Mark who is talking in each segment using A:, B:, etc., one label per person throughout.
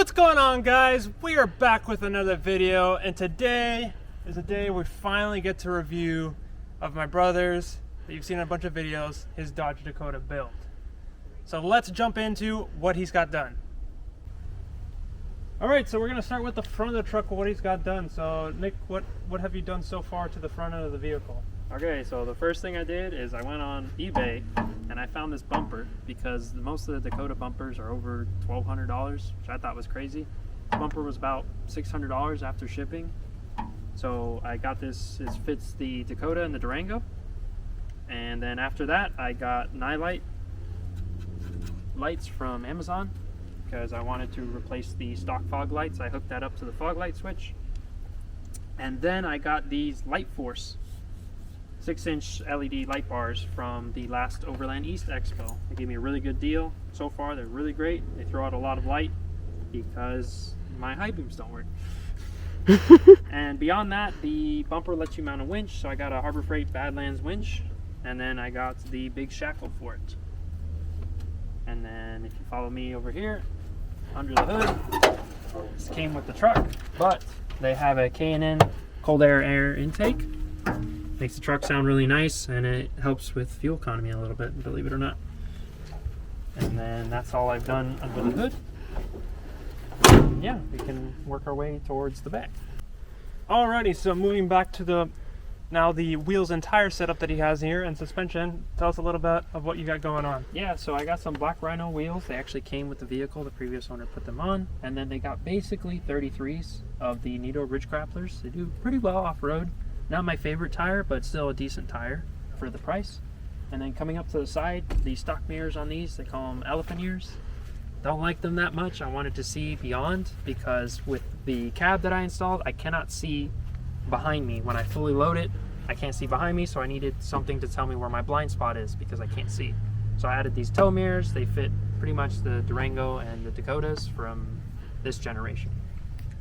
A: What's going on, guys? We are back with another video, and today is a day we finally get to review of my brother's, that you've seen in a bunch of videos, his Dodge Dakota build. So let's jump into what he's got done. Alright, so we're going to start with the front of the truck, what he's got done. So Nick, what have you done so far to the front end of the vehicle?
B: Okay, so the first thing I did is I went on eBay and I found this bumper because most of the Dakota bumpers are over $1,200, which I thought was crazy. This bumper was about $600 after shipping. So I got this, it fits the Dakota and the Durango. And then after that, I got Nightlight lights from Amazon because I wanted to replace the stock fog lights. I hooked that up to the fog light switch. And then I got these Light Force 6-inch LED light bars from the last Overland East Expo. They gave me a really good deal. So far, they're really great. They throw out a lot of light because my high beams don't work. And beyond that, the bumper lets you mount a winch, so I got a Harbor Freight Badlands winch, and then I got the big shackle for it. And then if you follow me over here, under the hood, this came with the truck, but they have a K&N cold air intake. Makes the truck sound really nice, and it helps with fuel economy a little bit, believe it or not. And then that's all I've done under the hood. And yeah, we can work our way towards the back.
A: Alrighty, so moving back to the wheels and tire setup that he has here and suspension. Tell us a little bit of what you got going on.
B: Yeah, so I got some Black Rhino wheels. They actually came with the vehicle. The previous owner put them on. And then they got basically 33s of the Nito Ridge Grapplers. They do pretty well off-road. Not my favorite tire, but still a decent tire for the price. And then coming up to the side, the stock mirrors on these, they call them elephant ears. Don't like them that much. I wanted to see beyond because with the cab that I installed, I cannot see behind me. When I fully load it, I can't see behind me, so I needed something to tell me where my blind spot is because I can't see. So I added these tow mirrors. They fit pretty much the Durango and the Dakotas from this generation.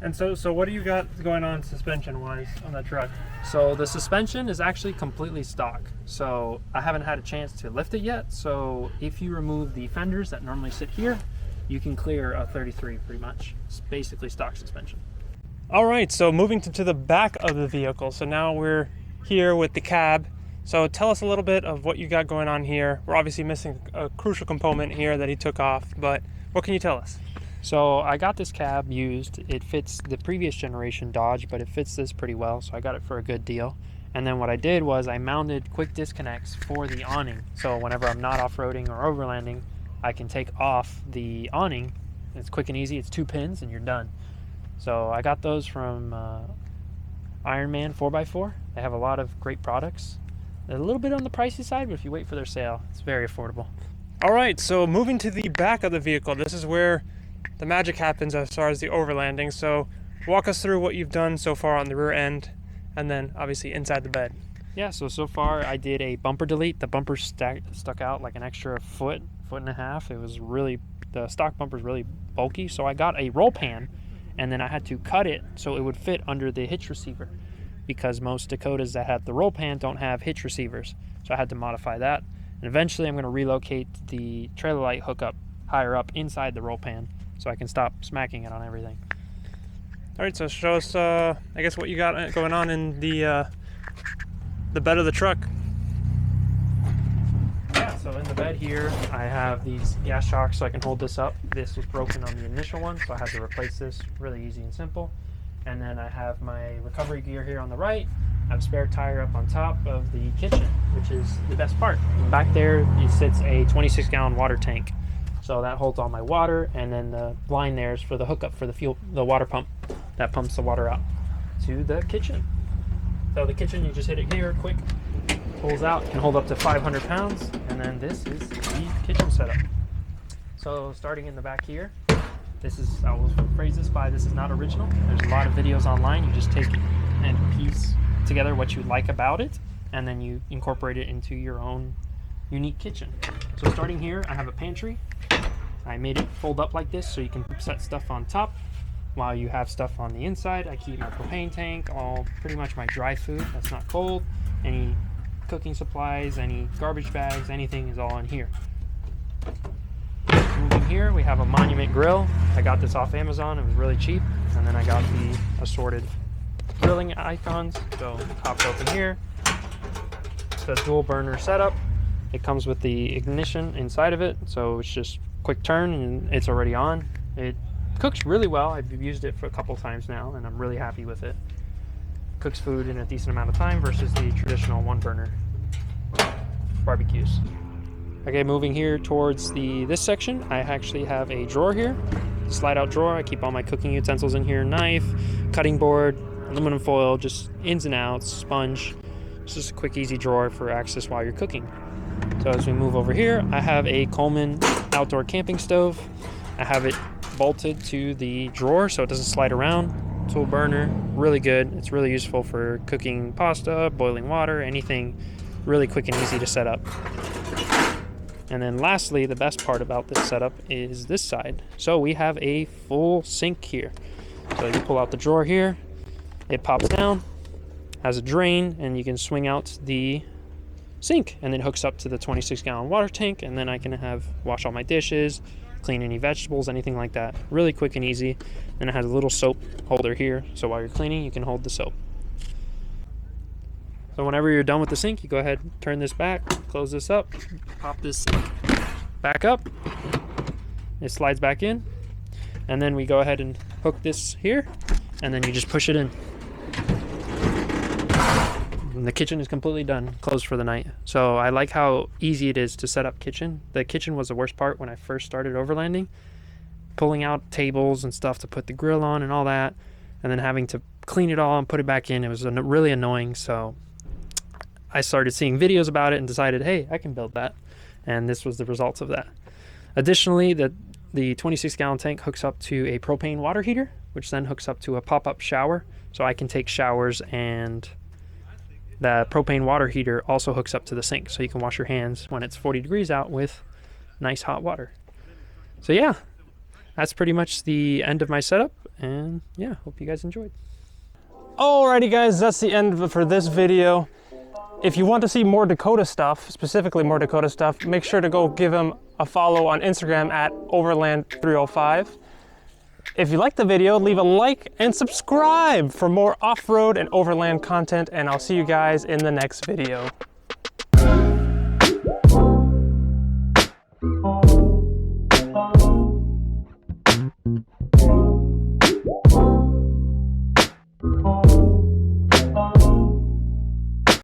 A: And so what do you got going on suspension-wise on that truck?
B: So the suspension is actually completely stock. So I haven't had a chance to lift it yet. So if you remove the fenders that normally sit here, you can clear a 33 pretty much. It's basically stock suspension.
A: All right, so moving to the back of the vehicle. So now we're here with the cab. So tell us a little bit of what you got going on here. We're obviously missing a crucial component here that he took off, but what can you tell us?
B: So I got this cab used. It fits the previous generation Dodge, but it fits this pretty well, so I got it for a good deal. And then what I did was I mounted quick disconnects for the awning. So whenever I'm not off-roading or overlanding, I can take off the awning. It's quick and easy. It's 2 pins and you're done. So I got those from Ironman 4x4. They have a lot of great products. They're a little bit on the pricey side, but if you wait for their sale, it's very affordable.
A: All right, so moving to the back of the vehicle, this is where the magic happens as far as the overlanding. So walk us through what you've done so far on the rear end and then obviously inside the bed.
B: Yeah, so far I did a bumper delete. The bumper stuck out like an extra foot and a half. It was really, the stock bumper is really bulky, so I got a roll pan and then I had to cut it so it would fit under the hitch receiver because most Dakotas that have the roll pan don't have hitch receivers. So I had to modify that. And eventually I'm going to relocate the trailer light hookup higher up inside the roll pan so I can stop smacking it on everything.
A: All right, so show us, I guess, what you got going on in the bed of the truck.
B: Yeah, so in the bed here, I have these gas shocks so I can hold this up. This was broken on the initial one, so I had to replace this. Really easy and simple. And then I have my recovery gear here on the right. I have a spare tire up on top of the kitchen, which is the best part. Back there, it sits a 26-gallon water tank. So that holds all my water, and then the line there is for the hookup for the water pump that pumps the water out to the kitchen. So the kitchen, you just hit it here quick, pulls out, can hold up to 500 pounds, and then this is the kitchen setup. So starting in the back here, this is, I will phrase this by, this is not original. There's a lot of videos online. You just take and piece together what you like about it, and then you incorporate it into your own unique kitchen. So starting here, I have a pantry. I made it fold up like this so you can set stuff on top while you have stuff on the inside. I keep my propane tank, all pretty much my dry food that's not cold, any cooking supplies, any garbage bags, anything is all in here. Moving here, we have a Monument grill. I got this off Amazon. It was really cheap. And then I got the assorted grilling icons. So popped open here. It's a dual burner setup. It comes with the ignition inside of it. So it's just quick turn and it's already on. It cooks really well. I've used it for a couple times now and I'm really happy with it. Cooks food in a decent amount of time versus the traditional one burner barbecues. Okay, moving here towards this section, I actually have a drawer here, slide out drawer. I keep all my cooking utensils in here, knife, cutting board, aluminum foil, just ins and outs, sponge. It's just a quick, easy drawer for access while you're cooking. So as we move over here, I have a Coleman outdoor camping stove. I have it bolted to the drawer so it doesn't slide around. Tool burner, really good. It's really useful for cooking pasta, boiling water, anything really quick and easy to set up. And then lastly, the best part about this setup is this side. So we have a full sink here. So you pull out the drawer here, it pops down, has a drain, and you can swing out the sink and then hooks up to the 26-gallon water tank, and then I can wash all my dishes, clean any vegetables, anything like that. Really quick and easy. And it has a little soap holder here, so while you're cleaning, you can hold the soap. So whenever you're done with the sink, you go ahead and turn this back, close this up, pop this sink back up. It slides back in. And then we go ahead and hook this here, and then you just push it in. And the kitchen is completely done, closed for the night. So I like how easy it is to set up kitchen. The kitchen was the worst part when I first started overlanding. Pulling out tables and stuff to put the grill on and all that, and then having to clean it all and put it back in. It was really annoying. So I started seeing videos about it and decided, hey, I can build that. And this was the results of that. Additionally, the 26-gallon tank hooks up to a propane water heater, which then hooks up to a pop-up shower. So I can take showers, and the propane water heater also hooks up to the sink. So you can wash your hands when it's 40 degrees out with nice hot water. So yeah, that's pretty much the end of my setup. And yeah, hope you guys enjoyed.
A: Alrighty guys, that's the end for this video. If you want to see more Dakota stuff, specifically more Dakota stuff, make sure to go give him a follow on Instagram at Overland305. If you liked the video, leave a like and subscribe for more off-road and overland content, and I'll see you guys in the next video.